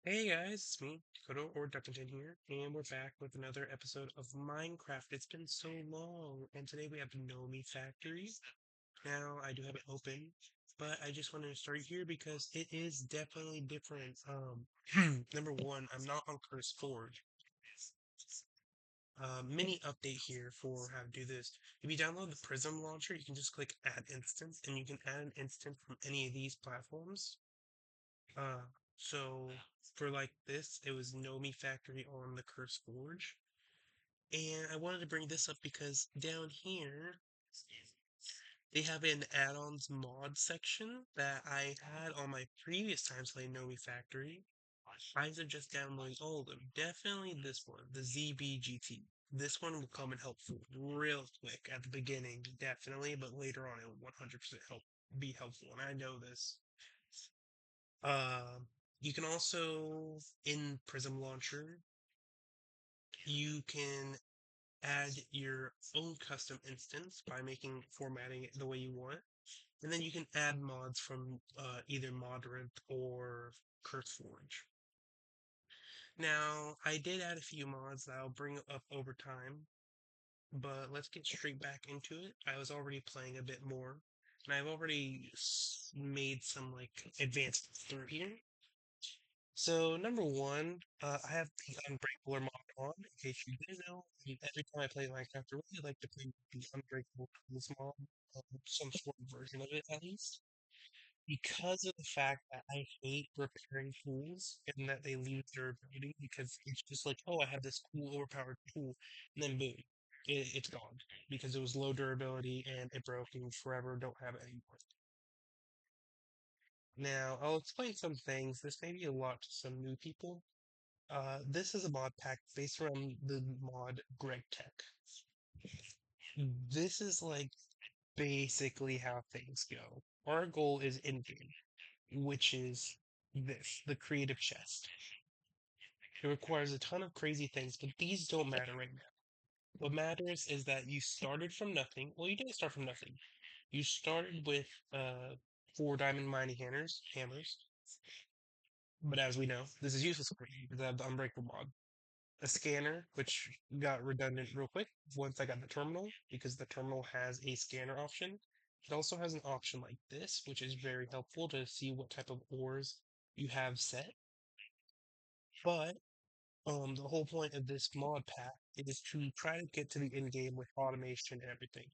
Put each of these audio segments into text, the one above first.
Hey guys, it's me, Dakota or Duckington here, and we're back with another episode of Minecraft. It's been so long, and today we have Nomifactory. Now, I do have it open, but I just wanted to start here because it is definitely different. Number one, I'm not on Curse Forge. Mini update here for how to do this. If you download the Prism launcher, you can just click Add Instance, and you can add an instance from any of these platforms. Uh, so for like this, it was Nomi Factory on the Curse Forge. And I wanted to bring this up because down here, they have an add-ons mod section that I had on my previous times playing Nomi Factory. I suggest downloading all of them. Definitely this one, the ZBGT. This one will come in helpful real quick at the beginning, definitely, but later on it will 100% be helpful, and I know this. You can also, in Prism Launcher, you can add your own custom instance by formatting it the way you want. And then you can add mods from either Moderate or CurseForge. Now, I did add a few mods that I'll bring up over time, but let's get straight back into it. I was already playing a bit more, and I've already made some like advancements through here. So number one, I have the Unbreakable mod on. In case you didn't know, every time I play Minecraft, I really like to play with the Unbreakable Tools mod, some sort of version of it at least, because of the fact that I hate repairing tools and that they lose durability. Because it's just like, oh, I have this cool overpowered tool, and then boom, it's gone because it was low durability and it broke and forever don't have it anymore. Now I'll explain some things. This may be a lot to some new people. This is a mod pack based around the mod Greg Tech. This is like basically how things go. Our goal is in game, which is this, the creative chest. It requires a ton of crazy things, but these don't matter right now. What matters is that you started from nothing. Well, you didn't start from nothing. You started with four diamond mining hammers. But as we know, this is useless for you because I have the unbreakable mod. A scanner, which got redundant real quick once I got the terminal, because the terminal has a scanner option. It also has an option like this, which is very helpful to see what type of ores you have set. But the whole point of this mod pack is to try to get to the end game with automation and everything.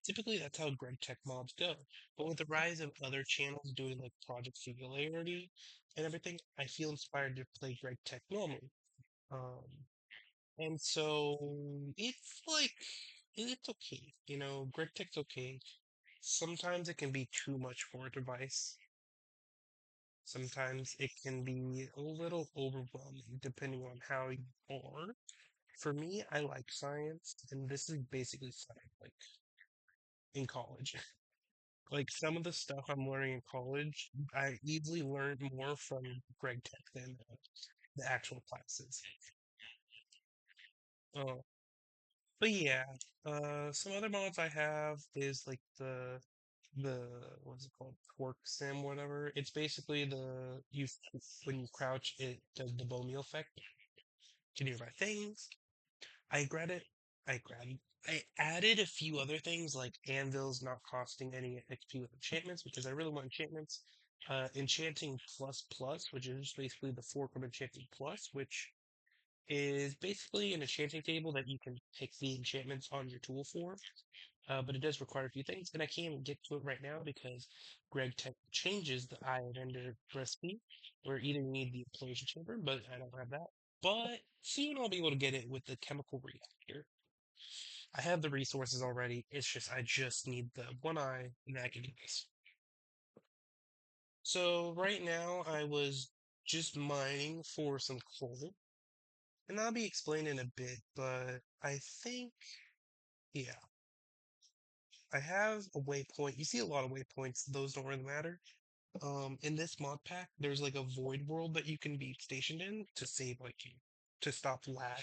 Typically, that's how Greg Tech mods go. But with the rise of other channels doing like Project Singularity and everything, I feel inspired to play Greg Tech normally. Um, And so it's like it's okay, Grid Tech's okay. Sometimes it can be too much for a device. Sometimes it can be a little overwhelming depending on how you are. For me, I like science, and this is basically science, like in college. Like some of the stuff I'm learning in college, I easily learned more from Greg Tech than the actual classes. Uh, But yeah, some other mods I have is like the what's it called, Quark Sim, whatever. It's basically when you crouch, it does the bone meal effect to nearby things. I grad it. I grad. I added a few other things like anvils not costing any XP with enchantments because I really want enchantments. Enchanting plus plus, which is basically the fork of enchanting plus, which is basically an enchanting table that you can pick the enchantments on your tool for. But it does require a few things, and I can't even get to it right now because Greg Tech changes the Eye of Ender recipe, where either you need the explosion chamber, but I don't have that. But soon I'll be able to get it with the chemical reactor. I have the resources already. It's just I just need the one eye, and I can do this. So right now I was just mining for some coal, and I'll be explaining a bit, but I think, yeah, I have a waypoint. You see a lot of waypoints, those don't really matter. In this mod pack, there's like a void world that you can be stationed in to save like you to stop lag.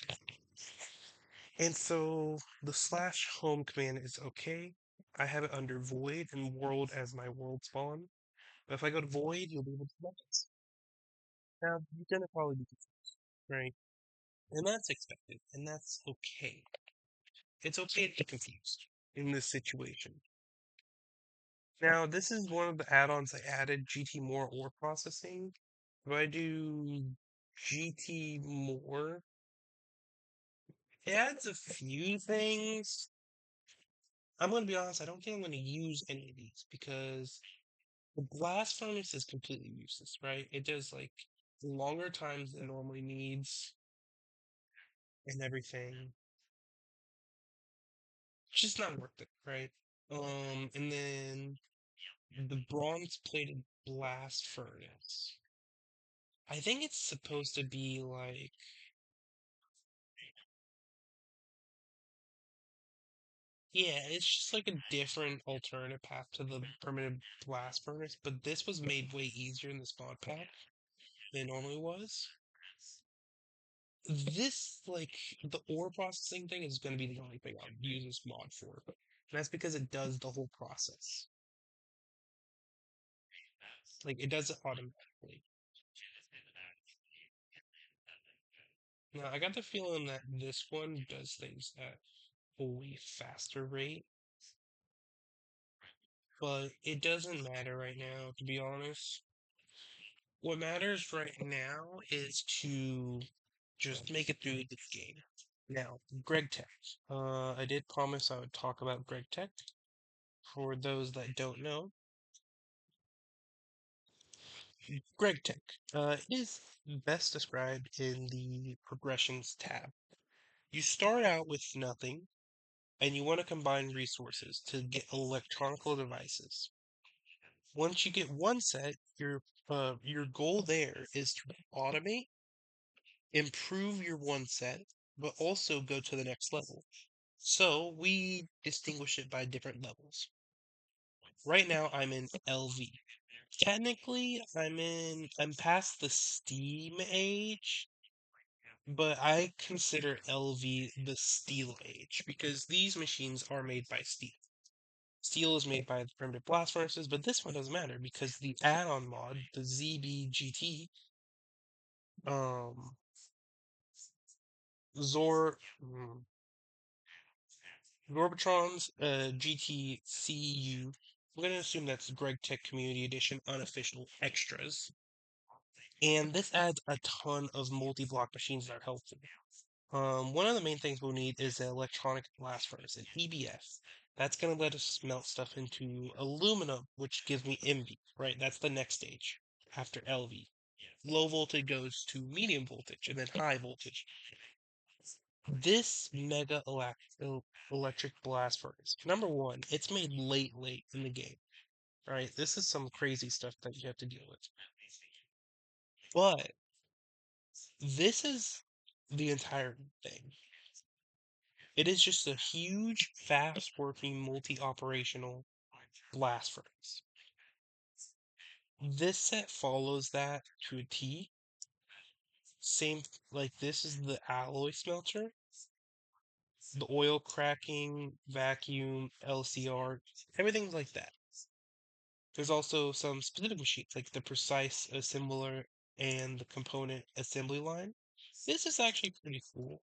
And so the slash home command is okay. I have it under void and world as my world spawn. But if I go to void, you'll be able to run it. Now, you're gonna probably be confused, right? And that's expected, and that's okay. It's okay to be confused in this situation. Now, this is one of the add-ons I added, GT More ore processing. If I do GT More, it adds a few things. I'm going to be honest, I don't think I'm going to use any of these because the blast furnace is completely useless, right? It does like longer times than it normally needs and everything. It's just not worth it, right? And then the bronze plated blast furnace. I think it's supposed to be like, yeah, it's just like a different alternative path to the primitive blast furnace, but this was made way easier in this mod pack than it normally was. This, like, the ore processing thing is going to be the only thing I'll use this mod for. And that's because it does the whole process. Like, it does it automatically. Now, I got the feeling that this one does things at a way faster rate, but it doesn't matter right now, to be honest. What matters right now is to just make it through the game. Now, Greg Tech. I did promise I would talk about Greg Tech. For those that don't know, Greg Tech is best described in the progressions tab. You start out with nothing, and you want to combine resources to get electronical devices. Once you get one set, your goal there is to automate, improve your one set, but also go to the next level. So we distinguish it by different levels. Right now I'm in LV. Technically I'm past the Steam age, but I consider LV the Steel age because these machines are made by Steel. Steel is made by the primitive blast furnaces, but this one doesn't matter because the add-on mod, the ZBGT, um, Zor, Gorbatron's GTCU. I'm going to assume that's Greg Tech Community Edition unofficial extras. And this adds a ton of multi-block machines that are helpful. One of the main things we'll need is an electronic blast furnace, an EBF. That's going to let us melt stuff into aluminum, which gives me MV, right? That's the next stage after LV. Low voltage goes to medium voltage and then high voltage. This mega electric blast furnace, number one, it's made late in the game, right? This is some crazy stuff that you have to deal with. But this is the entire thing. It is just a huge, fast-working, multi-operational blast furnace. This set follows that to a T. Same, like this is the alloy smelter, the oil cracking, vacuum, LCR, everything's like that. There's also some specific machines, like the precise assembler and the component assembly line. This is actually pretty cool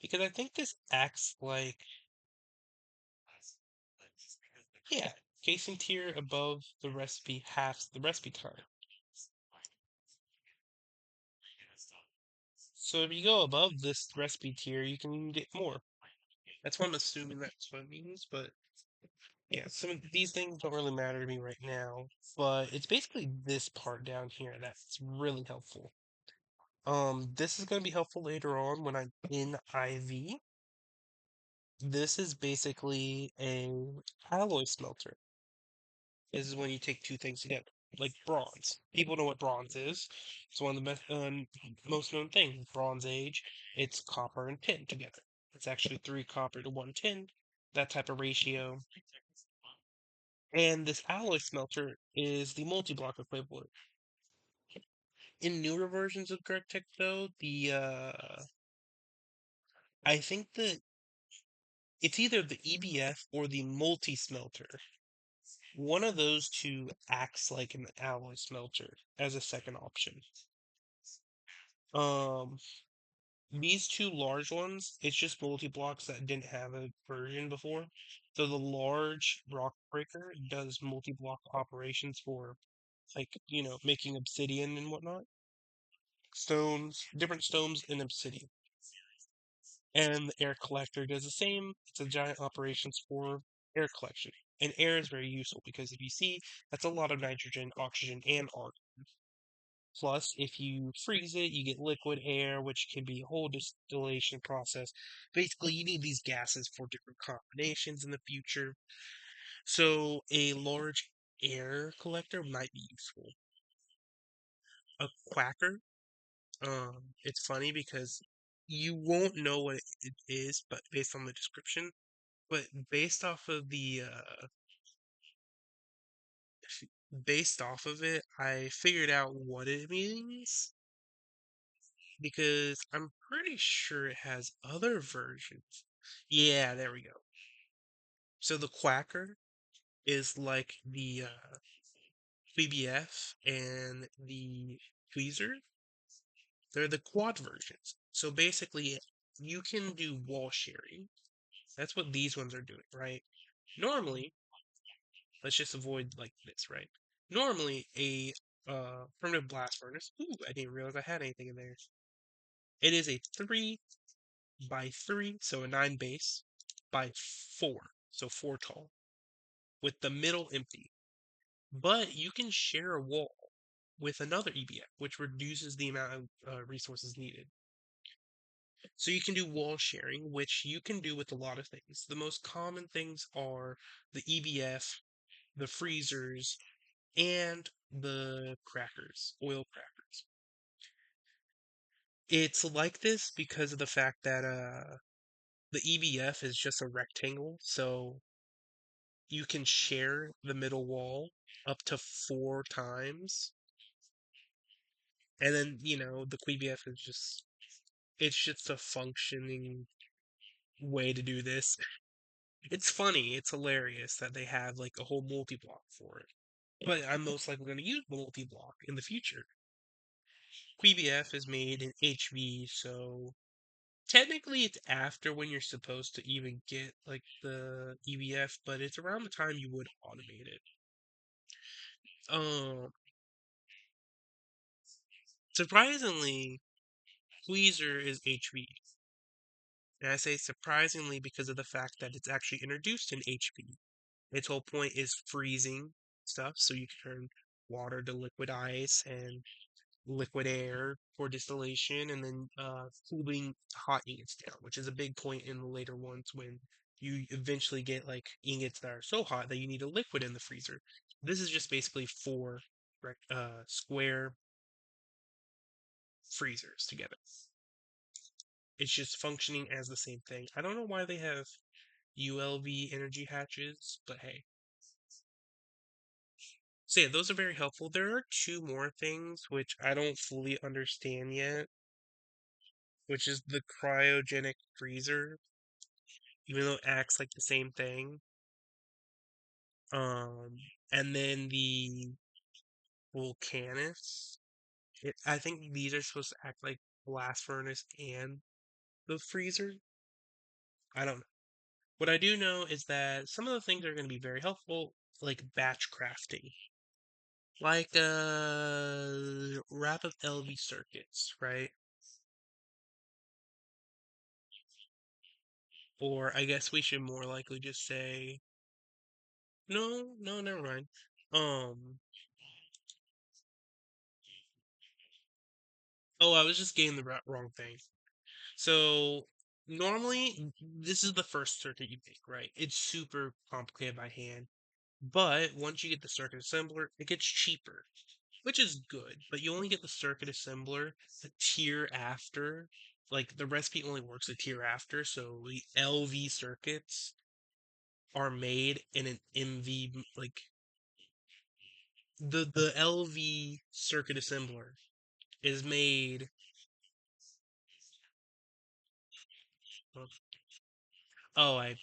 because I think this acts like, yeah, casing tier above the recipe halves the recipe time. So if you go above this recipe tier, you can get more. That's what I'm assuming that's what it means, but yeah, some of these things don't really matter to me right now. But it's basically this part down here that's really helpful. This is going to be helpful later on when I'm in IV. This is basically a alloy smelter. This is when you take two things together, like bronze. People know what bronze is. It's one of the most known things. Bronze Age. It's copper and tin together. It's actually 3 copper to 1 tin. That type of ratio. And this alloy smelter is the multi-block equivalent. In newer versions of Tech, though, I think that it's either the EBF or the multi-smelter One of those two acts like an alloy smelter as a second option. Um, these two large ones, it's just multi-blocks that didn't have a version before. So the large rock breaker does multi-block operations for like, making obsidian and whatnot. Stones, different stones in obsidian. And the air collector does the same. It's a giant operations for air collection. And air is very useful because if you see, that's a lot of nitrogen, oxygen, and argon. Plus, if you freeze it, you get liquid air, which can be a whole distillation process. Basically, you need these gases for different combinations in the future. So, a large air collector might be useful. A quacker, it's funny because you won't know what it is, but based on the description, but based off of it, I figured out what it means because I'm pretty sure it has other versions. Yeah, there we go. So the Quacker is like the BBF and the Tweezer. They're the quad versions. So basically, you can do wall sharing. That's what these ones are doing, right? Normally, let's just avoid like this, right? Normally, a primitive blast furnace. Ooh, I didn't realize I had anything in there. It is a 3 by 3, so a 9 base, by 4, so 4 tall, with the middle empty. But you can share a wall with another EBF, which reduces the amount of resources needed. So you can do wall sharing, which you can do with a lot of things. The most common things are the EBF, the freezers, and the crackers, oil crackers. It's like this because of the fact that the EBF is just a rectangle, so you can share the middle wall up to 4 times. And then, the QBF is it's just a functioning way to do this. It's funny, it's hilarious that they have like a whole multi-block for it. But I'm most likely going to use multi-block in the future. QBF is made in HV, so technically it's after when you're supposed to even get like the EBF, but it's around the time you would automate it. Um, Surprisingly, Tweezer is HV. And I say surprisingly because of the fact that it's actually introduced in HV. Its whole point is freezing stuff, so you can turn water to liquid ice and liquid air for distillation, and then cooling hot ingots down, which is a big point in the later ones when you eventually get like ingots that are so hot that you need a liquid in the freezer. This is just basically four square freezers together. It's just functioning as the same thing. I don't know why they have ULV energy hatches, but hey. So yeah, those are very helpful. There are two more things which I don't fully understand yet, which is the cryogenic freezer, even though it acts like the same thing. Um, and then the Vulcanus. I think these are supposed to act like blast furnace and the freezer. I don't know. What I do know is that some of the things are going to be very helpful, like batch crafting. Like wrap of LV circuits, right? Or I guess we should more likely just say no, no, never mind. Um, oh, I was just getting the wrong thing. So normally this is the first circuit you make, right? It's super complicated by hand, but once you get the circuit assembler, it gets cheaper, which is good. But you only get the circuit assembler a tier after. Like the recipe only works a tier after, so the LV circuits are made in an MV like the LV circuit assembler is made. Oh, I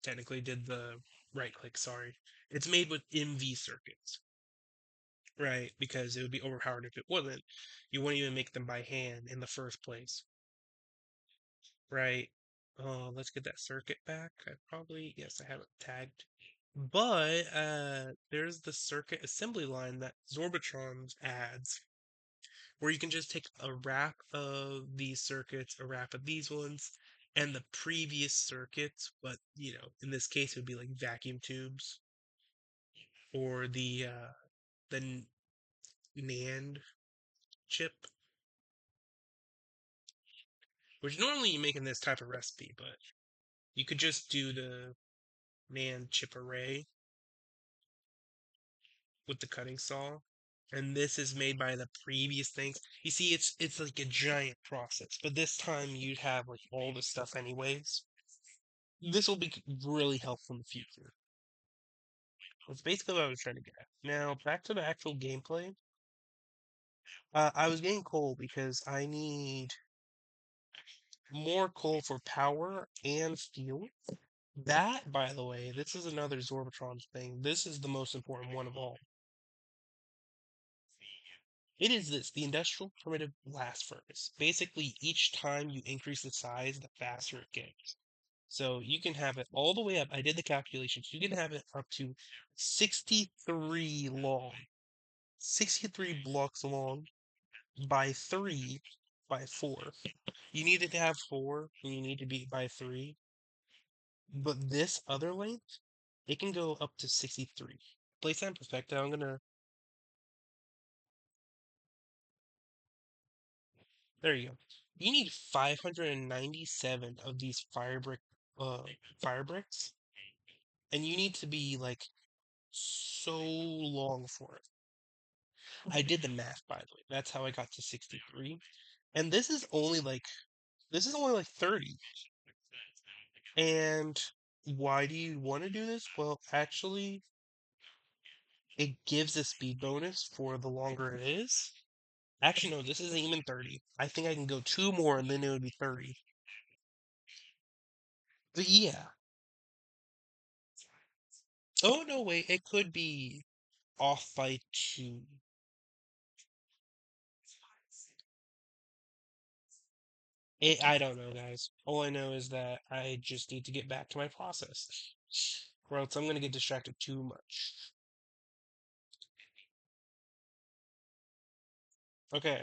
technically did the right click. Sorry. It's made with MV circuits, right? Because it would be overpowered if it wasn't. You wouldn't even make them by hand in the first place, right? Let's get that circuit back. I probably, yes, I have it tagged. But there's the circuit assembly line that Zorbatron adds, where you can just take a wrap of these circuits, a wrap of these ones, and the previous circuits. But in this case, it would be like vacuum tubes or the NAND chip, which normally you make in this type of recipe, but you could just do the NAND chip array with the cutting saw. And this is made by the previous things. You see, it's like a giant process, but this time you'd have like all the stuff anyways. This will be really helpful in the future. That's basically what I was trying to get at. Now, back to the actual gameplay. I was getting coal because I need more coal for power and fuel. That, by the way, this is another Zorbatron thing. This is the most important one of all. It is this, the industrial primitive blast furnace. Basically, each time you increase the size, the faster it gets. So you can have it all the way up. I did the calculations. You can have it up to 63 long, 63 blocks long by 3 by 4. You need it to have 4, and you need to be by 3. But this other length, it can go up to 63. Place that in perspective. I'm gonna. There you go. You need 597 of these uh, fire bricks, and you need to be like so long for it. I did the math, by the way. That's how I got to 63. And this is only like 30. And why do you want to do this? Well, actually, it gives a speed bonus for the longer it is. Actually, no, this isn't even 30. I think I can go 2 more and then it would be 30. But yeah. Oh, no, wait. It could be off by 2. I don't know, guys. All I know is that I just need to get back to my process. Or else I'm going to get distracted too much. Okay.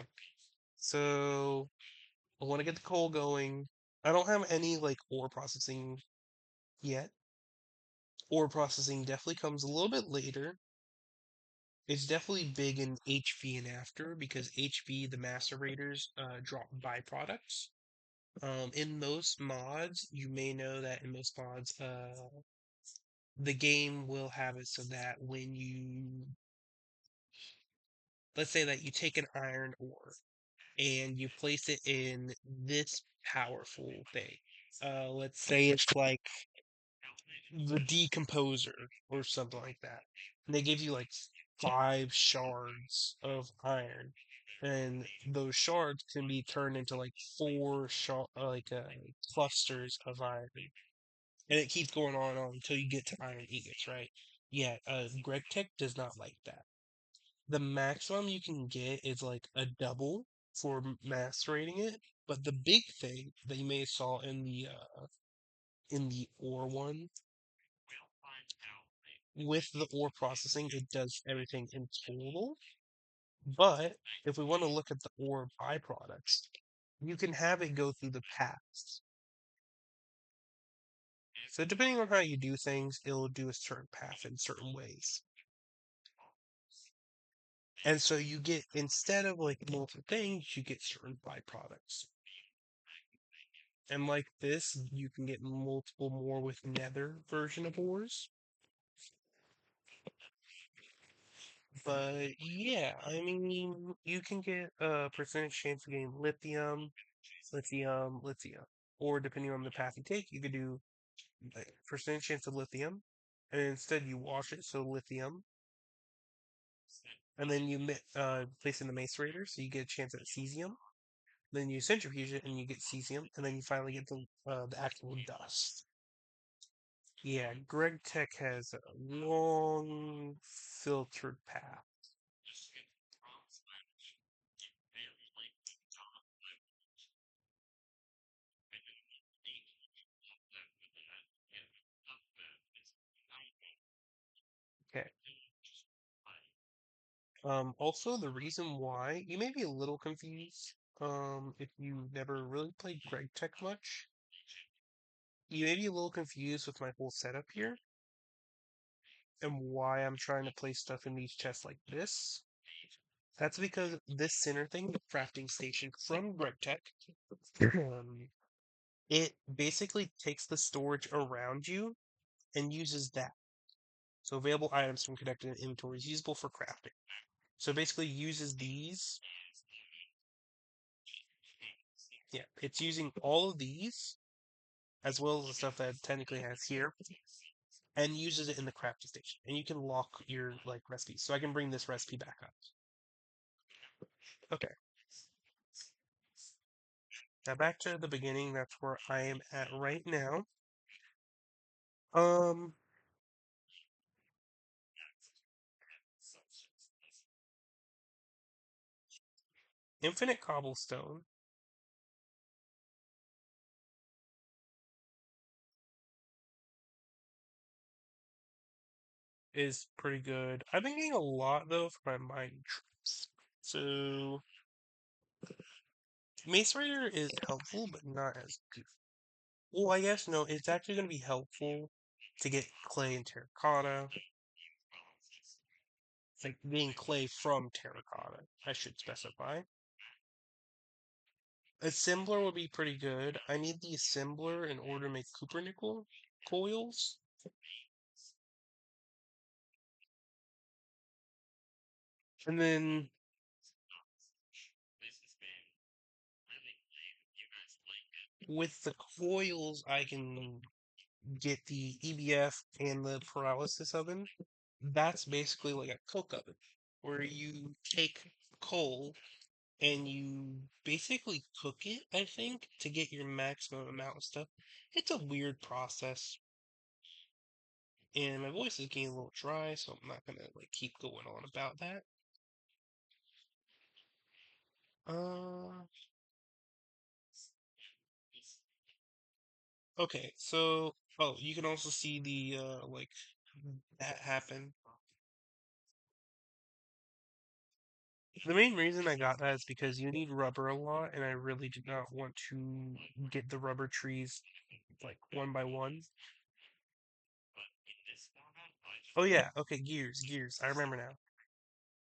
So I want to get the coal going. I don't have any like ore processing yet. Ore processing definitely comes a little bit later. It's definitely big in HV and after because HV, the macerators, drop byproducts. In most mods, you may know that in most mods, the game will have it so that when let's say that you take an iron ore and you place it in this powerful thing. Let's say it's like the decomposer or something like that. And they give you like 5 shards of iron, and those shards can be turned into like clusters of iron, and it keeps going on and on until you get to iron ingots, right? Yeah, Greg Tech does not like that. The maximum you can get is like a double for macerating it, but the big thing that you may have saw in the ore one, with the ore processing, it does everything in total. But if we want to look at the ore byproducts, you can have it go through the paths. So depending on how you do things, it'll do a certain path in certain ways. And so you get, instead of like multiple things, you get certain byproducts. And like this, you can get multiple more with nether version of ores. But yeah, I mean, you can get a percentage chance of getting lithium, lithium, lithium. Or depending on the path you take, you could do like percentage chance of lithium, and instead you wash it so lithium, and then you place in the macerator, so you get a chance at cesium. Then you centrifuge it, and you get cesium, and then you finally get the actual dust. Yeah, Greg Tech has a long filtered path. Okay. Also, the reason why you may be a little confused, if you never really played Greg Tech much, you may be a little confused with my whole setup here and why I'm trying to place stuff in these chests like this. That's because this center thing, the crafting station from Greg Tech, um, it basically takes the storage around you and uses that. So available items from connected inventory is usable for crafting. So it basically uses these. Yeah, it's using all of these as well as the stuff that it technically has here, and uses it in the crafting station. And you can lock your like recipes. So I can bring this recipe back up. Okay. Now back to the beginning. That's where I am at right now. Um, Infinite Cobblestone is pretty good. I've been getting a lot though for my mining trips. So Mace Raider is helpful, but not as good. Well, I guess no, it's actually going to be helpful to get clay and terracotta. Like getting clay from terracotta, I should specify. Assembler would be pretty good. I need the assembler in order to make Coopernickel coils. And then with the coils, I can get the EBF and the paralysis oven. That's basically like a coke oven where you take coal and you basically cook it, I think, to get your maximum amount of stuff. It's a weird process. And my voice is getting a little dry, so I'm not gonna like keep going on about that. Uh, okay, so you can also see the like that happen. The main reason I got that is because you need rubber a lot, and I really did not want to get the rubber trees like one by one. Oh yeah, okay, gears. I remember now.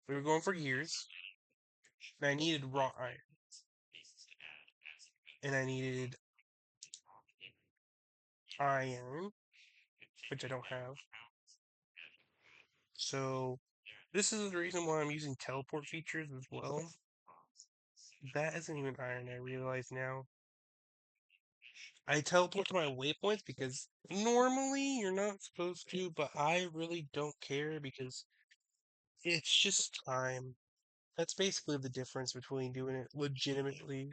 We were going for gears, and I needed raw iron, and I needed iron, which I don't have. So this is the reason why I'm using teleport features as well. That isn't even iron, I realize now. I teleport to my waypoints because normally you're not supposed to, but I really don't care because it's just time. That's basically the difference between doing it legitimately.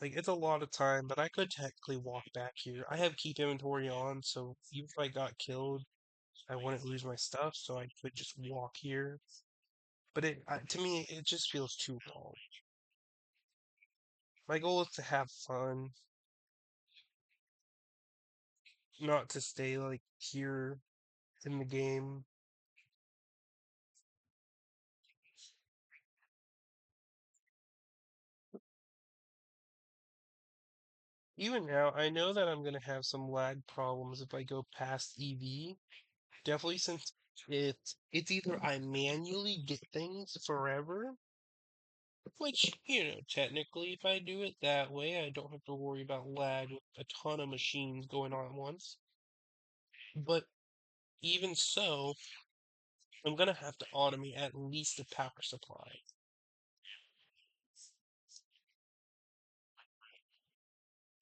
Like, it's a lot of time, but I could technically walk back here. I have keep inventory on, so even if I got killed, I wouldn't lose my stuff, so I could just walk here. But to me, it just feels too long. My goal is to have fun, not to stay like here in the game. Even now, I know that I'm gonna have some lag problems if I go past EV. Definitely since it's either I manually get things forever, which, technically if I do it that way, I don't have to worry about lag with a ton of machines going on at once. But even so, I'm gonna have to automate at least the power supply.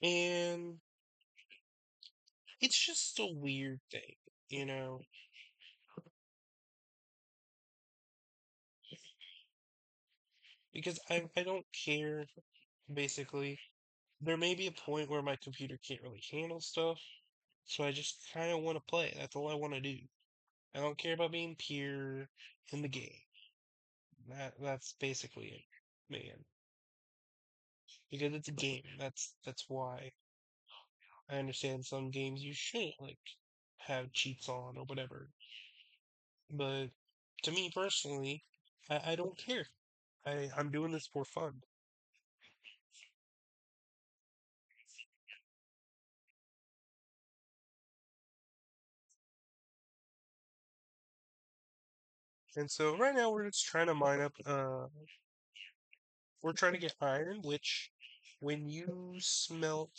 And it's just a weird thing, you know, because I don't care, basically. There may be a point where my computer can't really handle stuff, So I just kind of want to play. That's all I want to do. I don't care about being pure in the game. That's basically it, man. Because it's a game. That's why I understand some games you shouldn't like have cheats on or whatever. But to me personally, I don't care. I'm doing this for fun. And so right now we're just trying to mine up we're trying to get iron, which when you smelt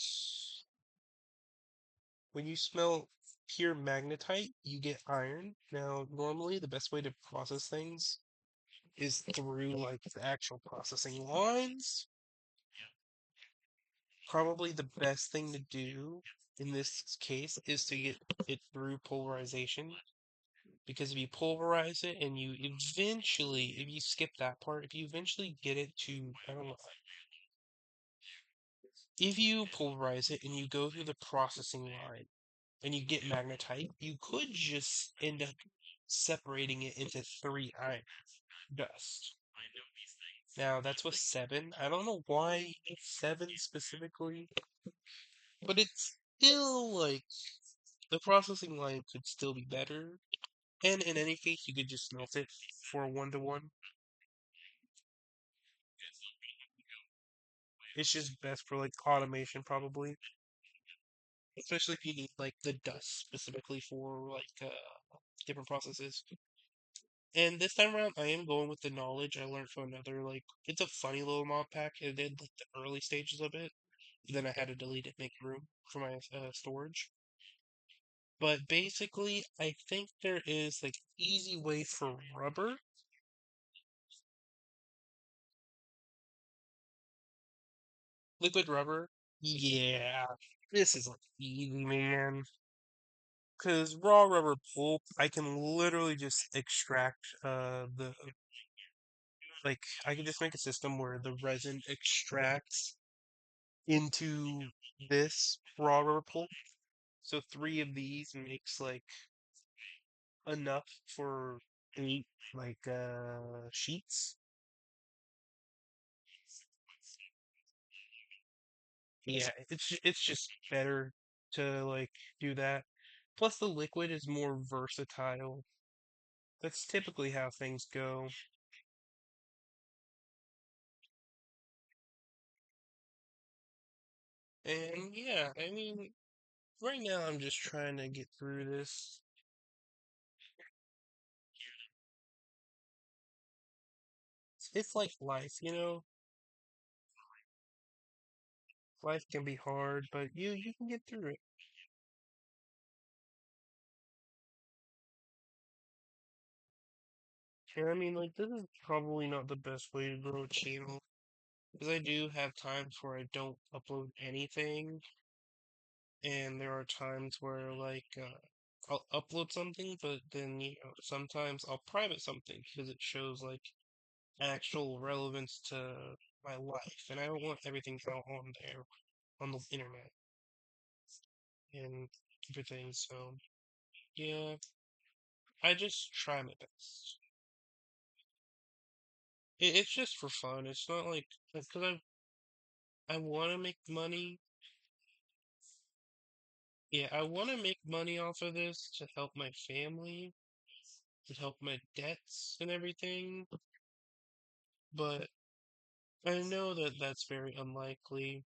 when you smelt pure magnetite, you get iron. Now, normally the best way to process things is through like the actual processing lines. Probably the best thing to do in this case is to get it through polarization. Because if you pulverize it and you eventually, if you skip that part, if you eventually get it to, I don't know, if you pulverize it and you go through the processing line and you get magnetite, you could just end up separating it into three iron dust. Now, that's with seven. I don't know why seven specifically, but it's still like the processing line could still be better. And in any case, you could just smelt it for a 1-to-1. It's just best for like automation, probably. Especially if you need like the dust specifically for like different processes. And this time around, I am going with the knowledge I learned from another like it's a funny little mod pack. It did like the early stages of it. Then I had to delete it, make room for my storage. But basically, I think there is like easy way for rubber. Liquid rubber. Yeah, this is like easy, man. Because raw rubber pulp, I can literally just extract the like I can just make a system where the resin extracts into this raw rubber pulp. So three of these makes like enough for eight like sheets. Yeah, it's just better to like do that. Plus the liquid is more versatile. That's typically how things go. And yeah, I mean, right now I'm just trying to get through this. It's like life, you know? Life can be hard, but you can get through it. And I mean, like, this is probably not the best way to grow a channel. Because I do have times where I don't upload anything, and there are times where, like, I'll upload something, but then, sometimes I'll private something because it shows, like, actual relevance to my life, and I don't want everything out on there, on the internet, and everything, so, yeah, I just try my best. It's just for fun. It's not like because I want to make money. Yeah, I want to make money off of this to help my family, to help my debts and everything. But I know that that's very unlikely.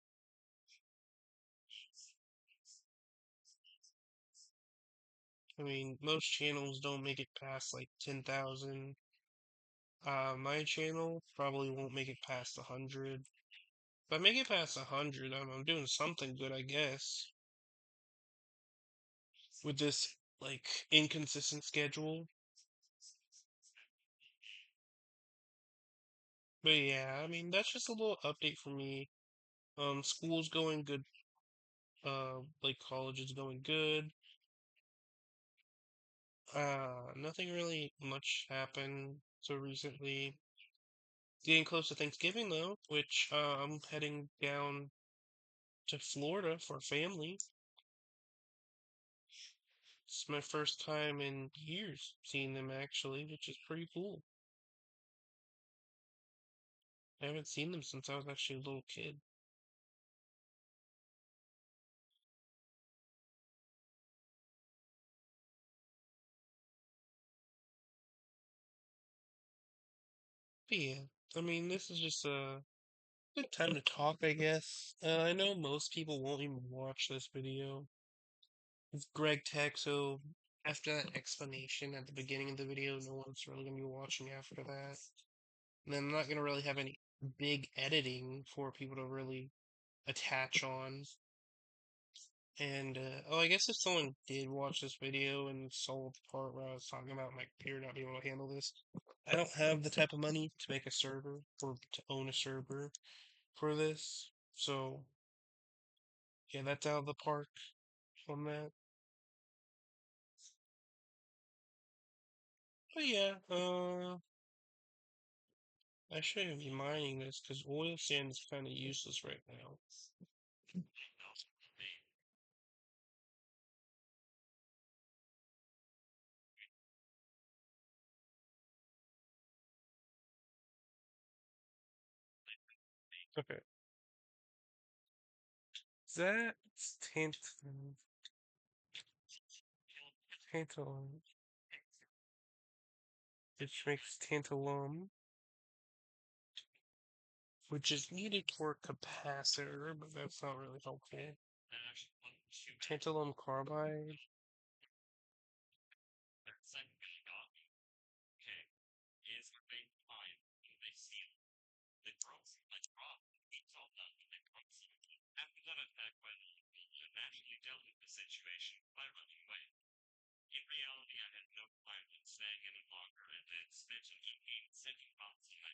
I mean, most channels don't make it past like 10,000. My channel probably won't make it past 100. If I make it past 100, I'm doing something good, I guess, with this like inconsistent schedule. But yeah, I mean, that's just a little update for me. School's going good. Like college is going good. Nothing really much happened so recently. Getting close to Thanksgiving though, which I'm heading down to Florida for family. It's my first time in years seeing them actually, which is pretty cool. I haven't seen them since I was actually a little kid. But yeah, I mean, this is just a good time to talk, I guess. I know most people won't even watch this video. It's Greg Tech, so after that explanation at the beginning of the video, no one's really going to be watching after that. And I'm not going to really have any big editing for people to really attach on. And, oh, I guess if someone did watch this video and saw the part where I was talking about my computer not being able to handle this, I don't have the type of money to make a server or to own a server for this. So, yeah, that's out of the park on that. But yeah, I shouldn't be mining this because oil sand is kind of useless right now. Okay. That's tantalum, which makes tantalum, which is needed for capacitor, but that's not really helpful. Tantalum carbide.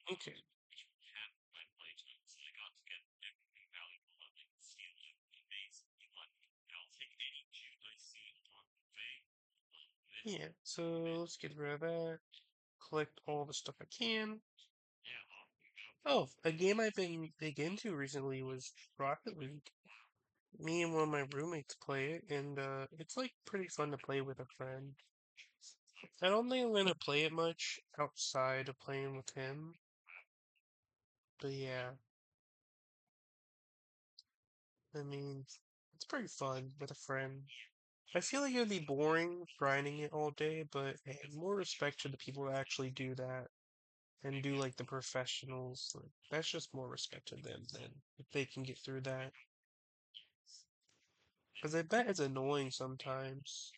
Okay. Yeah, so let's get rid of that. Collect all the stuff I can. Oh, a game I've been big into recently was Rocket League. Me and one of my roommates play it, and it's like pretty fun to play with a friend. I don't think I'm gonna play it much outside of playing with him, but yeah, I mean, it's pretty fun with a friend. I feel like it would be boring grinding it all day, but hey, more respect to the people that actually do that and do like the professionals. Like, that's just more respect to them then if they can get through that. Because I bet it's annoying sometimes.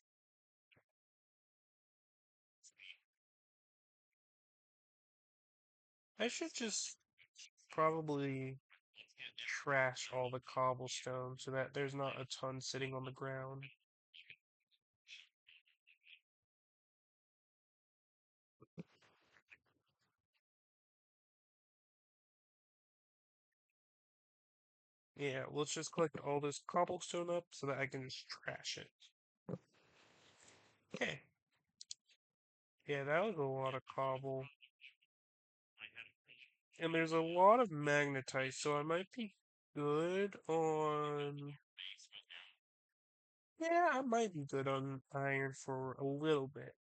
I should just probably trash all the cobblestone so that there's not a ton sitting on the ground. Yeah, let's just collect all this cobblestone up so that I can just trash it. Okay. Yeah, that was a lot of cobble. And there's a lot of magnetite, so I might be good on. Yeah, I might be good on iron for a little bit.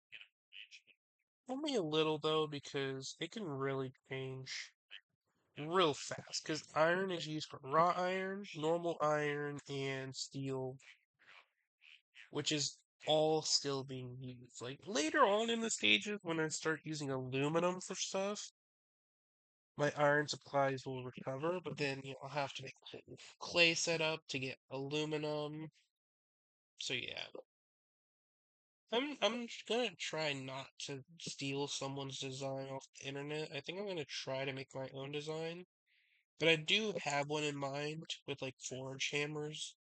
Only a little though, because it can really change real fast. Because iron is used for raw iron, normal iron, and steel, which is all still being used. Like later on in the stages, when I start using aluminum for stuff, my iron supplies will recover. But then I'll have to make a whole clay setup to get aluminum. So yeah, I'm gonna try not to steal someone's design off the internet. I think I'm gonna try to make my own design. But I do have one in mind with like forge hammers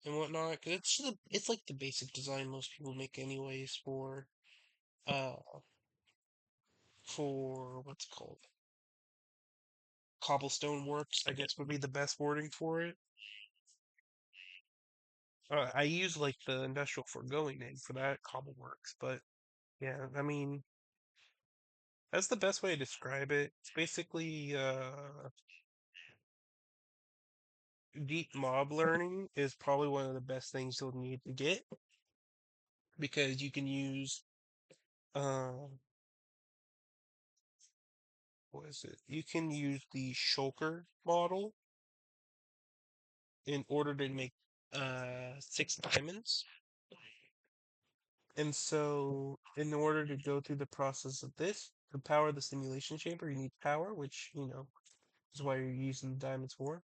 and whatnot, because it's like the basic design most people make anyways uh for what's it called, cobblestone works, I guess would be the best wording for it. I use like the industrial foregoing name for that, cobble works, but yeah, I mean that's the best way to describe it. It's basically deep mob learning is probably one of the best things you'll need to get. because you can use uh, what is it? You can use the shulker model in order to make 6 diamonds. And so, in order to go through the process of this, to power the simulation chamber, you need power, which, is why you're using the diamonds for.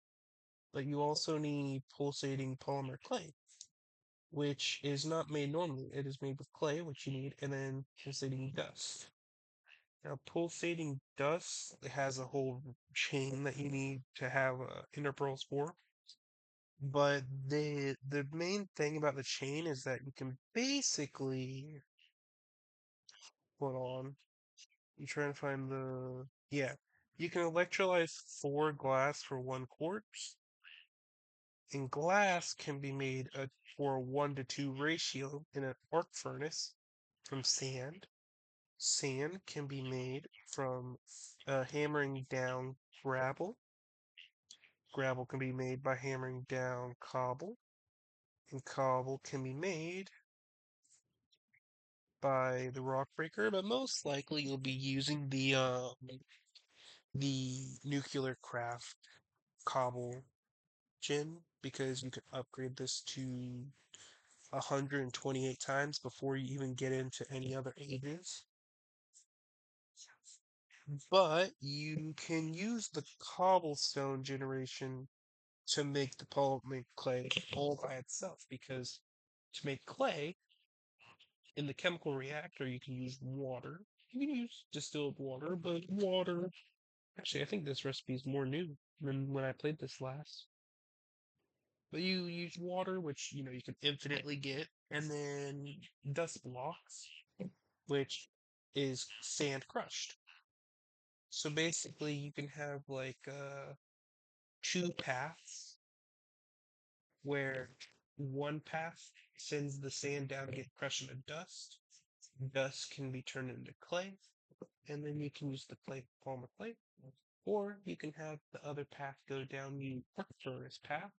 But you also need pulsating polymer clay, which is not made normally. It is made with clay, which you need, and then pulsating dust. Now, pulsating dust has a whole chain that you need to have interpearls for. But the main thing about the chain is that you can basically hold on. I'm trying to find the yeah. You can electrolyze 4 glass for 1 quartz, and glass can be made for a 1 to 2 ratio in an arc furnace from sand. Sand can be made from hammering down gravel. Gravel can be made by hammering down cobble, and cobble can be made by the rock breaker, but most likely you'll be using the nuclear craft cobble gen because you can upgrade this to 128 times before you even get into any other ages. But you can use the cobblestone generation to make the polymer clay all by itself because to make clay in the chemical reactor you can use water. You can use distilled water, but water. Actually, I think this recipe is more new than when I played this last. But you use water, which you can infinitely get, and then dust blocks, which is sand crushed. So basically, you can have like 2 paths where one path sends the sand down to get crushed into dust. Dust can be turned into clay, and then you can use the clay for polymer clay. Or you can have the other path go down the arc furnace path,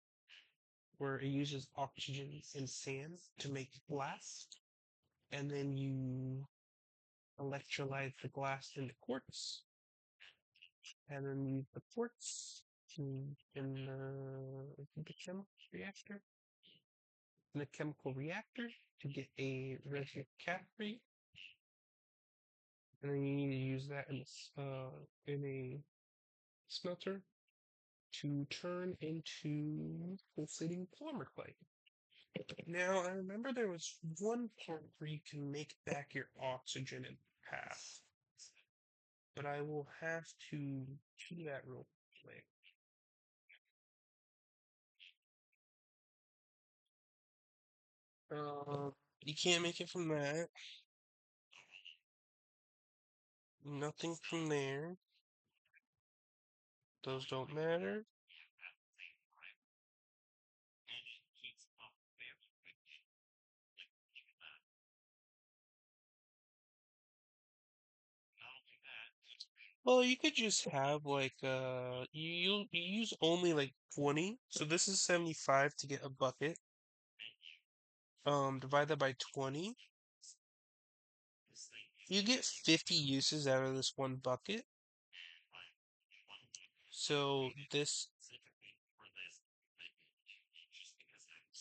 where it uses oxygen and sand to make glass, and then you electrolyte the glass into quartz, and then use the quartz the chemical reactor, in the chemical reactor to get a resin category, and then you need to use that in a smelter to turn into pulsating polymer clay. Now, I remember there was one part where you can make back your oxygen in the path, but I will have to do that real quick. You can't make it from that. Nothing from there. Those don't matter. Well, you could just have like you use only like 20. So this is 75 to get a bucket. Divide that by 20. You get 50 uses out of this one bucket. So this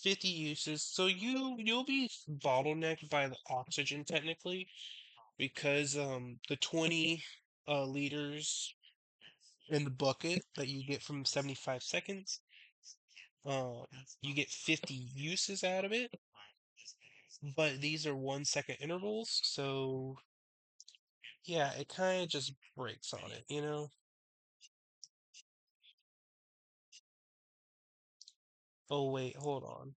50 uses. So you'll be bottlenecked by the oxygen technically because the 20 liters in the bucket that you get from 75 seconds, um you get 50 uses out of it, but these are 1 second intervals, so yeah, it kind of just breaks on it. Oh wait, hold on.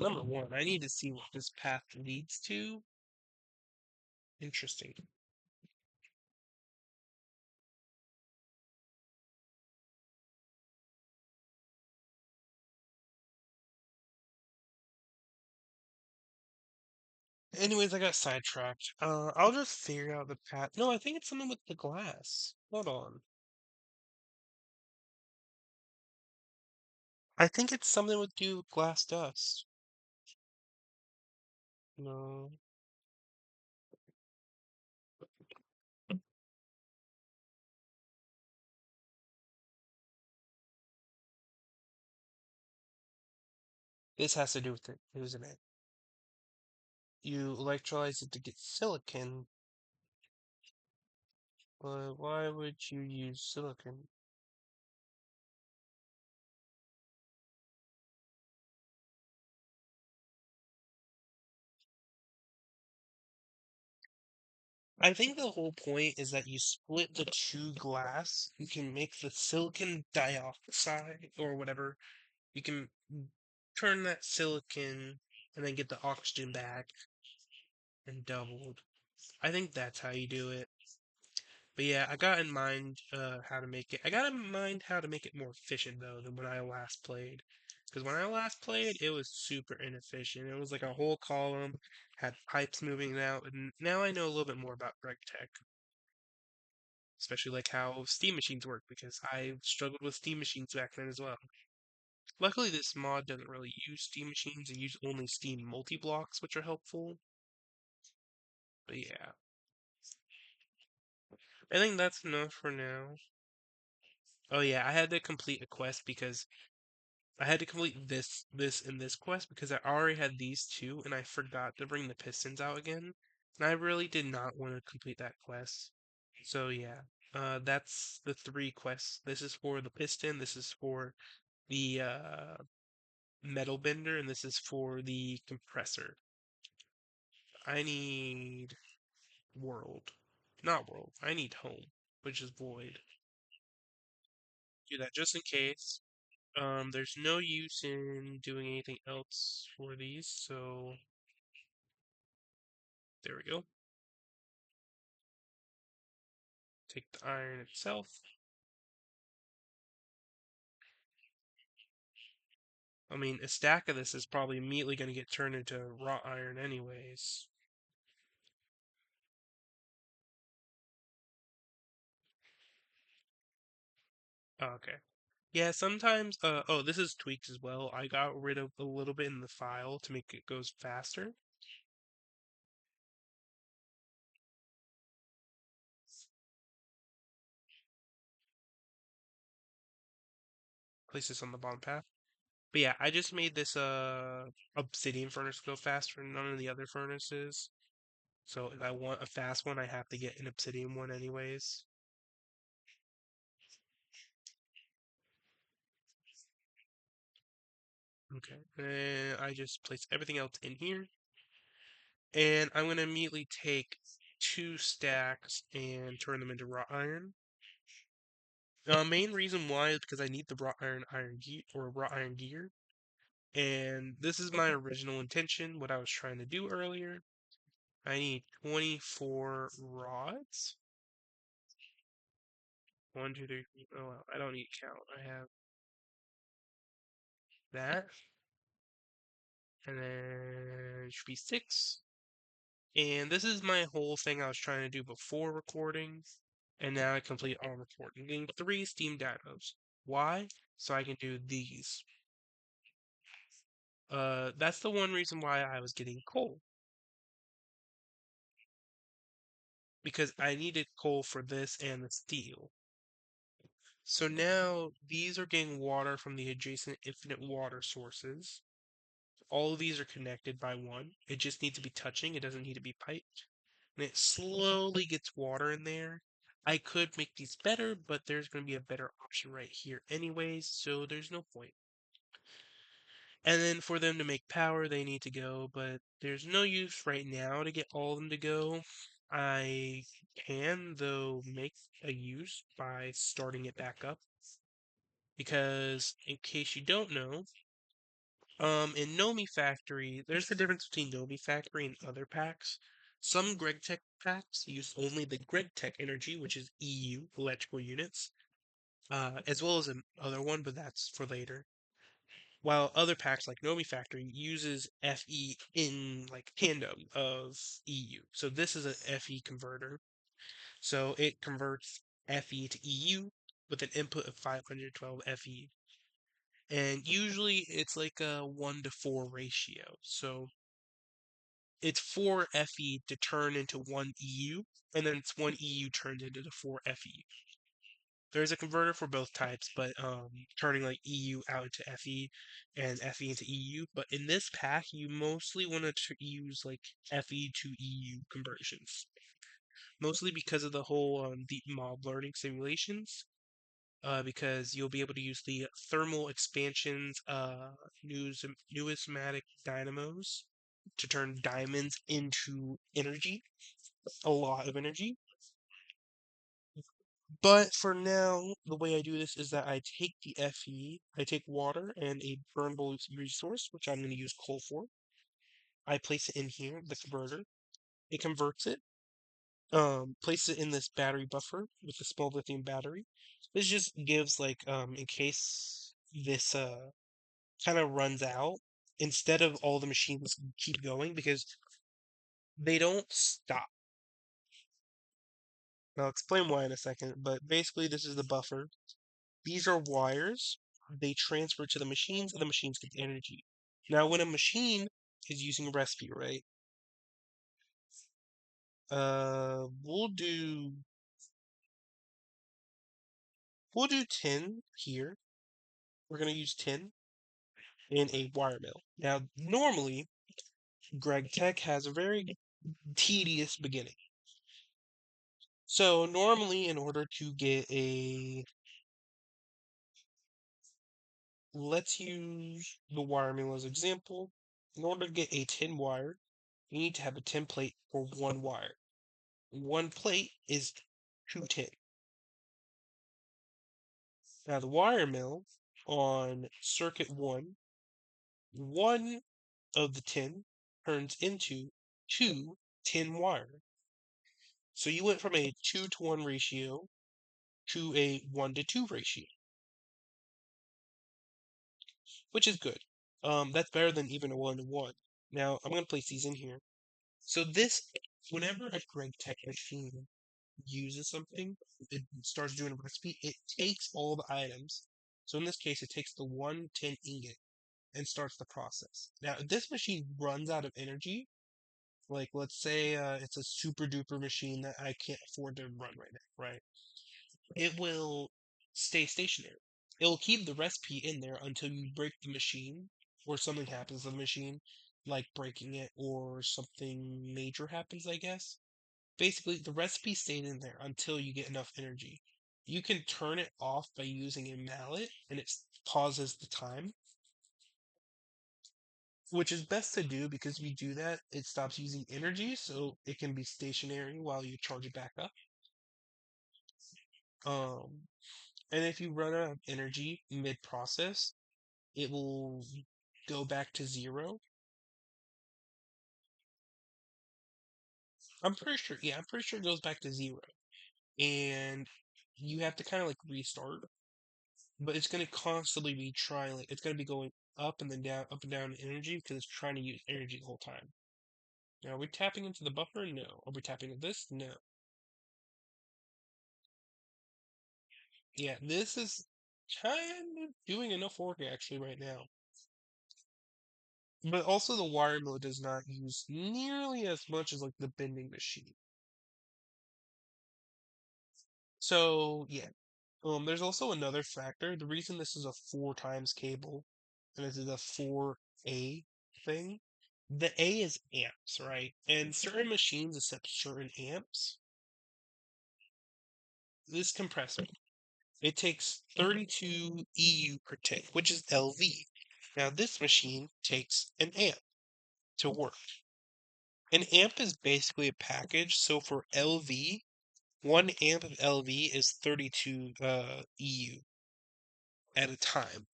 Number one, I need to see what this path leads to. Interesting. Anyways, I got sidetracked. I'll just figure out the path. No, I think it's something with the glass. Hold on. I think it's something with do with glass dust. No. This has to do with it, isn't it? You electrolyze it to get silicon, but why would you use silicon? I think the whole point is that you split the two glass, you can make the silicon dioxide or whatever. You can turn that silicon and then get the oxygen back and doubled. I think that's how you do it. But yeah, I got in mind how to make it. I got in mind how to make it more efficient though than when I last played. Because when I last played, it was super inefficient. It was like a whole column, had pipes moving out, and now I know a little bit more about Greg Tech, especially like how steam machines work, because I struggled with steam machines back then as well. Luckily, this mod doesn't really use steam machines, it uses only steam multi-blocks, which are helpful. But yeah, I think that's enough for now. Oh yeah, I had to complete a quest because I had to complete this, and this quest because I already had these two, and I forgot to bring the pistons out again. And I really did not want to complete that quest. So yeah, that's the three quests. This is for the piston, this is for the metal bender, and this is for the compressor. I need world. Not world. I need home, which is void. Do that just in case. There's no use in doing anything else for these, so there we go. Take the iron itself. I mean, a stack of this is probably immediately going to get turned into wrought iron anyways. Oh, okay. Yeah, sometimes, oh, this is tweaks as well. I got rid of a little bit in the file to make it goes faster. Place this on the bottom path. But yeah, I just made this obsidian furnace go faster than none of the other furnaces. So if I want a fast one, I have to get an obsidian one anyways. Okay, and I just place everything else in here. And I'm going to immediately take two stacks and turn them into wrought iron. Main reason why is because I need the wrought iron gear or wrought iron gear. And this is my original intention, what I was trying to do earlier. I need 24 rods. One, two, three, four. Oh, well, I don't need to count. I have that. And then it should be six. And this is my whole thing I was trying to do before recording. And now I complete on recording. Getting three Steam dynos. Why? So I can do these. That's the one reason why I was getting coal. Because I needed coal for this and the steel. So now these are getting water from the adjacent infinite water sources. All of these are connected by one. It just needs to be touching. It doesn't need to be piped. And it slowly gets water in there. I could make these better, but there's going to be a better option right here anyways, so there's no point. And then for them to make power, they need to go, but there's no use right now to get all of them to go. I can, though, make a use by starting it back up. Because, in case you don't know, in Nomifactory, there's the difference between Nomifactory and other packs. Some GregTech packs use only the GregTech energy, which is EU, electrical units, as well as another one, but that's for later. While other packs like Nomifactory uses FE in like tandem of EU. So this is a FE converter. So it converts FE to EU with an input of 512 FE. And usually it's like a 1 to 4 ratio. So it's 4 FE to turn into 1 EU, and then it's 1 EU turned into the 4 FE. There's a converter for both types, but turning like EU out into FE and FE into EU. But in this pack, you mostly want to use like FE to EU conversions, mostly because of the whole deep mob learning simulations. Because you'll be able to use the thermal expansions, numismatic dynamos to turn diamonds into energy, a lot of energy. But for now, the way I do this is that I take the FE, I take water and a burnable resource, which I'm going to use coal for. I place it in here, the converter. It converts it, place it in this battery buffer with a small lithium battery. This just gives like in case this kind of runs out, instead of all the machines keep going because they don't stop. I'll explain why in a second, but basically this is the buffer. These are wires. They transfer to the machines, and the machines get the energy. Now, when a machine is using a recipe, right? We'll do tin here. We're gonna use tin in a wire mill. Now, normally, Greg Tech has a very tedious beginning. So normally, in order to get a, let's use the wire mill as example. In order to get a tin wire, you need to have a tin plate for one wire. One plate is 2 tin. Now the wire mill on circuit one of the tin turns into 2 tin wire. So you went from a 2 to 1 ratio to a 1 to 2 ratio, which is good. That's better than even a 1 to 1. Now I'm going to place these in here. So this, whenever a Greg Tech machine uses something, it starts doing a recipe, it takes all the items. So in this case, it takes the 1 tin ingot and starts the process. Now, if this machine runs out of energy, like let's say it's a super duper machine that I can't afford to run right now, right? It will stay stationary. It will keep the recipe in there until you break the machine or something happens to the machine, like breaking it or something major happens, I guess. Basically, the recipe stayed in there until you get enough energy. You can turn it off by using a mallet and it pauses the time, which is best to do because if you do that, it stops using energy, so it can be stationary while you charge it back up. Um, and if you run out of energy mid-process, it will go back to zero. I'm pretty sure it goes back to zero, and you have to kind of like restart. But it's gonna constantly be trying, like it's gonna be going up and down in energy because it's trying to use energy the whole time. Now, are we tapping into the buffer? No. Are we tapping into this? No. Yeah, this is kind of doing enough work actually right now. But also the wire mill does not use nearly as much as like the bending machine. So yeah. There's also another factor. The reason this is a 4 times cable and this is a 4A thing, the A is amps, right? And certain machines accept certain amps. This compressor, it takes 32 EU per tick, which is LV. Now this machine takes an amp to work. An amp is basically a package, so for LV, 1 amp of LV is 32 EU at a time.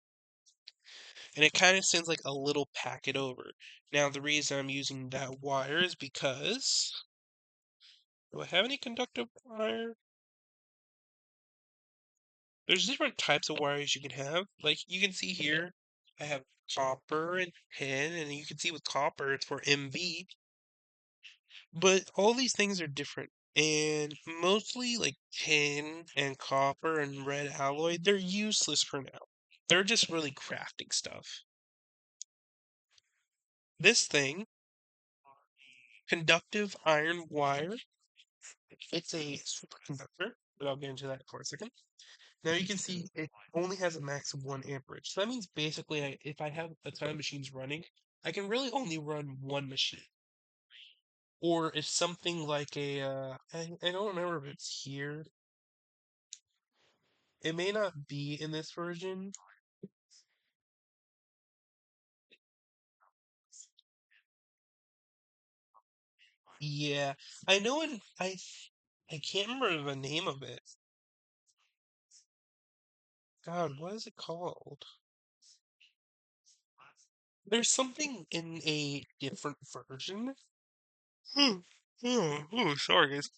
And it kind of sends like a little packet over. Now the reason I'm using that wire is because, do I have any conductive wire? There's different types of wires you can have. Like you can see here, I have copper and tin, and you can see with copper it's for MV. But all these things are different. And mostly like tin and copper and red alloy, they're useless for now. They're just really crafting stuff. This thing, conductive iron wire, it's a superconductor, but I'll get into that for a second. Now you can see it only has a max of 1 amperage. So that means basically if I have a ton of machines running, I can really only run one machine. Or if something like I don't remember if it's here. It may not be in this version. Yeah, I know it. I can't remember the name of it. God, what is it called? There's something in a different version. Hmm. Sorry, guys.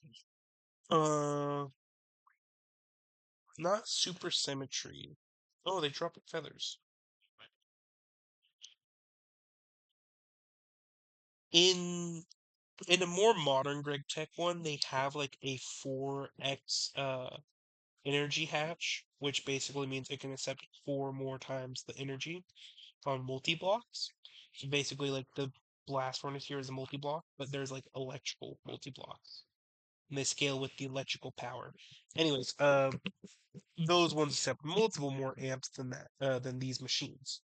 Uh, not super symmetry. Oh, they drop feathers. In in a more modern Greg Tech one, they have like a 4x energy hatch, which basically means it can accept 4 more times the energy on multi-blocks. So basically, like the blast furnace here is a multi-block, but there's like electrical multi-blocks, and they scale with the electrical power. Anyways, those ones accept multiple more amps than that than these machines.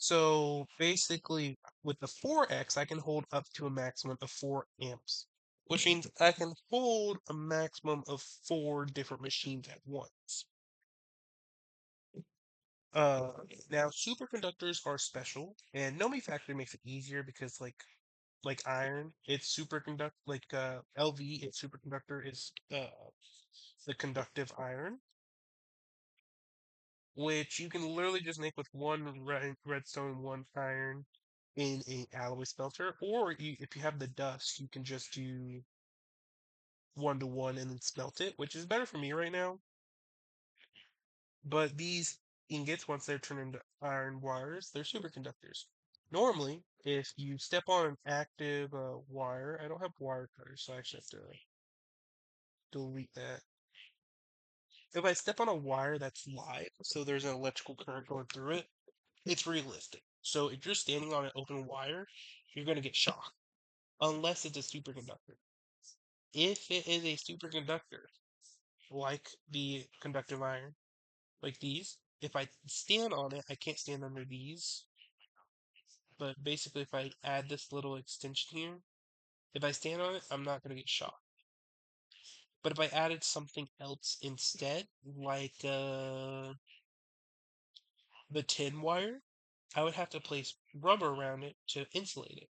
So basically, with the 4X, I can hold up to a maximum of 4 amps, which means I can hold a maximum of 4 different machines at once. Uh, Now superconductors are special, and Nomifactory makes it easier because like iron, it's superconduct LV, its superconductor is the conductive iron, which you can literally just make with one redstone, one iron in a alloy smelter, or if you have the dust, you can just do 1 to 1 and then smelt it, which is better for me right now. But these ingots, once they're turned into iron wires, they're superconductors. Normally, if you step on an active wire, I don't have wire cutters, so I actually have to delete that. If I step on a wire that's live, so there's an electrical current going through it, it's realistic. So if you're standing on an open wire, you're going to get shocked, unless it's a superconductor. If it is a superconductor, like the conductive iron, like these, if I stand on it, I can't stand under these. But basically, if I add this little extension here, if I stand on it, I'm not going to get shocked. But if I added something else instead, like the tin wire, I would have to place rubber around it to insulate it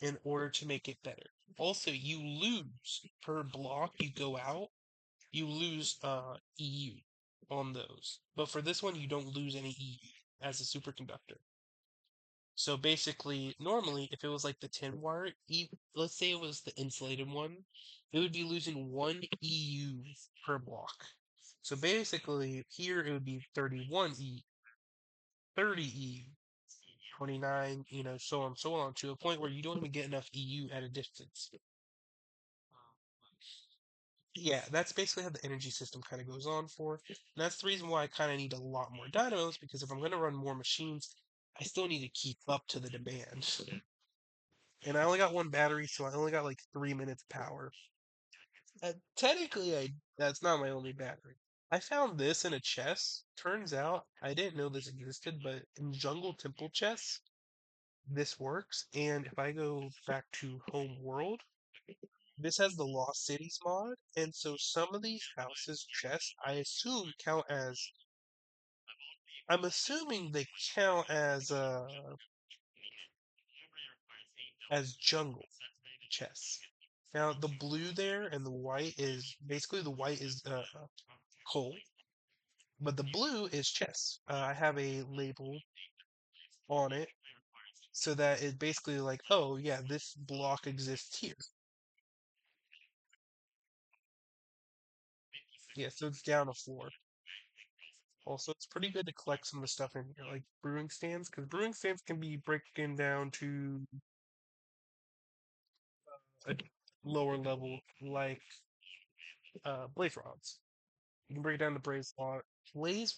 in order to make it better. Also, you lose per block you go out, you lose EU on those. But for this one, you don't lose any EU as a superconductor. So basically, normally, if it was like the tin wire, let's say it was the insulated one, it would be losing 1 EU per block. So basically, here it would be 31 EU, 30 EU, 29, so on and so on, to a point where you don't even get enough EU at a distance. Yeah, that's basically how the energy system kind of goes on for. And that's the reason why I kind of need a lot more dynamos, because if I'm going to run more machines, I still need to keep up to the demand. And I only got one battery, so I only got like 3 minutes power. Technically, that's not my only battery. I found this in a chest. Turns out I didn't know this existed, but in Jungle Temple chests, this works. And if I go back to Home World, this has the Lost Cities mod, and so some of these houses chests I assume count as. I'm assuming they count as jungle chests. Now the blue there and the white is basically the white is coal, but the blue is chests. I have a label on it so that it basically like, oh yeah, this block exists here. Yeah, so it's down a floor. Also, it's pretty good to collect some of the stuff in here, like brewing stands, because brewing stands can be broken down to a lower level like blaze rods. You can break down the blaze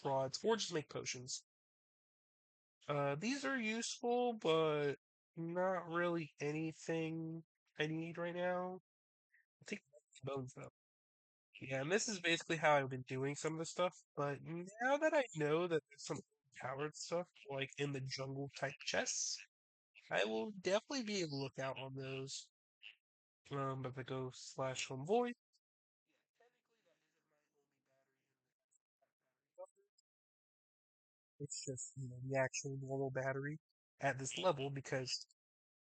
rods, or just make potions. These are useful, but not really anything I need right now. I think bones though. Yeah, and this is basically how I've been doing some of the stuff. But now that I know that there's some powered stuff, like in the jungle type chests, I will definitely be able to look out on those. But the ghost slash home void. It's just the actual normal battery at this level because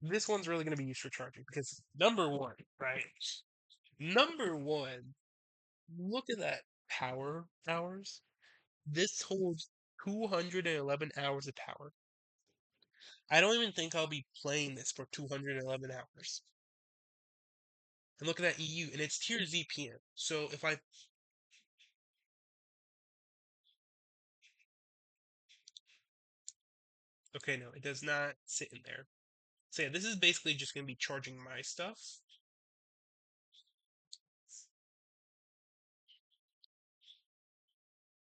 this one's really going to be used for charging. Because number one, right? Number one, look at that power hours. This holds 211 hours of power. I don't even think I'll be playing this for 211 hours. And look at that EU, and it's tier ZPM. So if I okay, no, it does not sit in there. So yeah, this is basically just gonna be charging my stuff.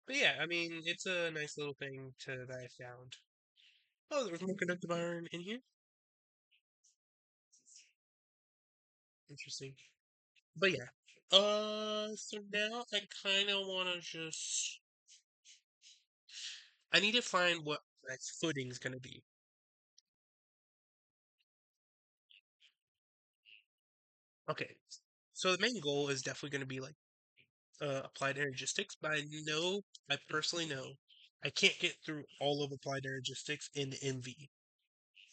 But yeah, I mean, it's a nice little thing that I found. Oh, there was more conductive iron in here. Interesting. But yeah. So now I kind of want to just. I need to find what my footing's gonna be. Okay. So the main goal is definitely gonna be like applied energistics, but I personally know, I can't get through all of applied energistics in MV.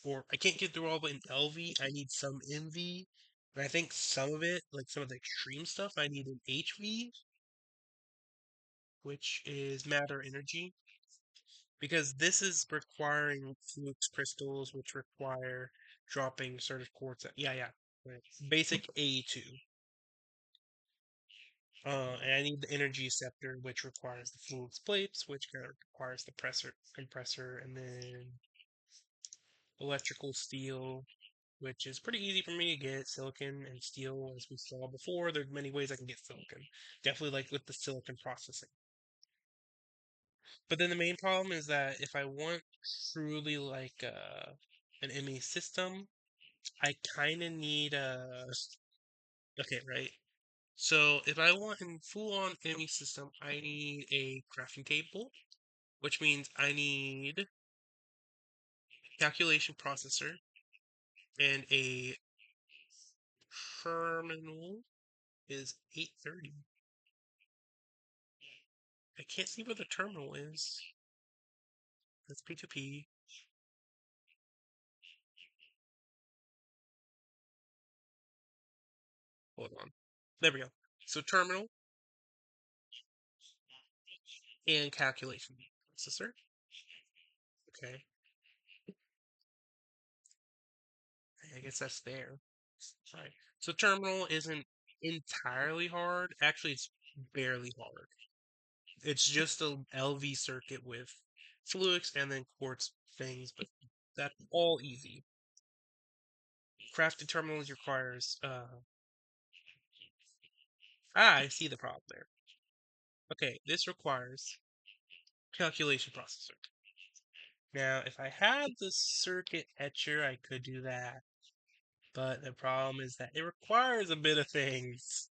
Or I can't get through all of it in LV. I need some MV. And I think some of it, like some of the extreme stuff, I need in HV, which is matter energy. Because this is requiring flux crystals, which require dropping certain quartz. Yeah, yeah. Right. Basic A2. And I need the energy scepter, which requires the fluence plates, which requires the compressor, and then electrical steel, which is pretty easy for me to get. Silicon and steel, as we saw before. There's many ways I can get silicon. Definitely like with the silicon processing. But then the main problem is that if I want truly like an ME system, I kind of need a. Okay, right. So if I want a full-on ME system, I need a crafting table, which means I need calculation processor and a terminal is 830. I can't see where the terminal is. That's P2P. Hold on. There we go. So terminal and calculation processor. Okay. I guess that's there. Right. So terminal isn't entirely hard. Actually, it's barely hard. It's just a LV circuit with fluix and then quartz things, but that's all easy. Crafted terminals requires I see the problem there. Okay, this requires calculation processor. Now, if I had the circuit etcher, I could do that. But the problem is that it requires a bit of things.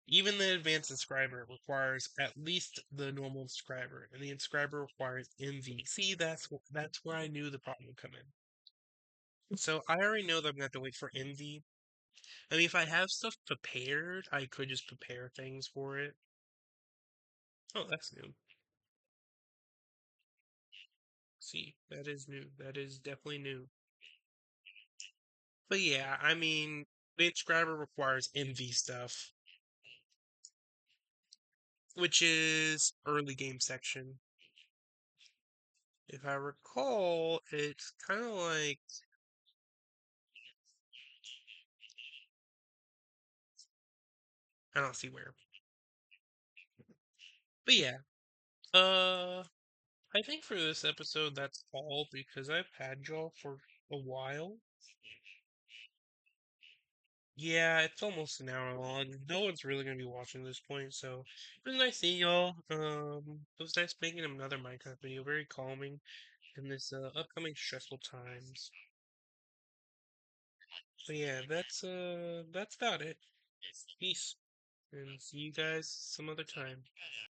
Even the advanced inscriber requires at least the normal inscriber, and the inscriber requires MV. See, that's where I knew the problem would come in. So I already know that I'm gonna have to wait for MV. I mean, if I have stuff prepared, I could just prepare things for it. Oh, that's new. See, that is new. That is definitely new. But yeah, I mean, the inscriber requires MV stuff, which is early game section. If I recall, it's kind of like I don't see where. But yeah, I think for this episode that's all because I've had y'all for a while. Yeah, it's almost an hour long. No one's really gonna be watching this point, so it was nice seeing y'all. It was nice making another Minecraft video, very calming in this upcoming stressful times. So yeah, that's about it. Peace, and see you guys some other time.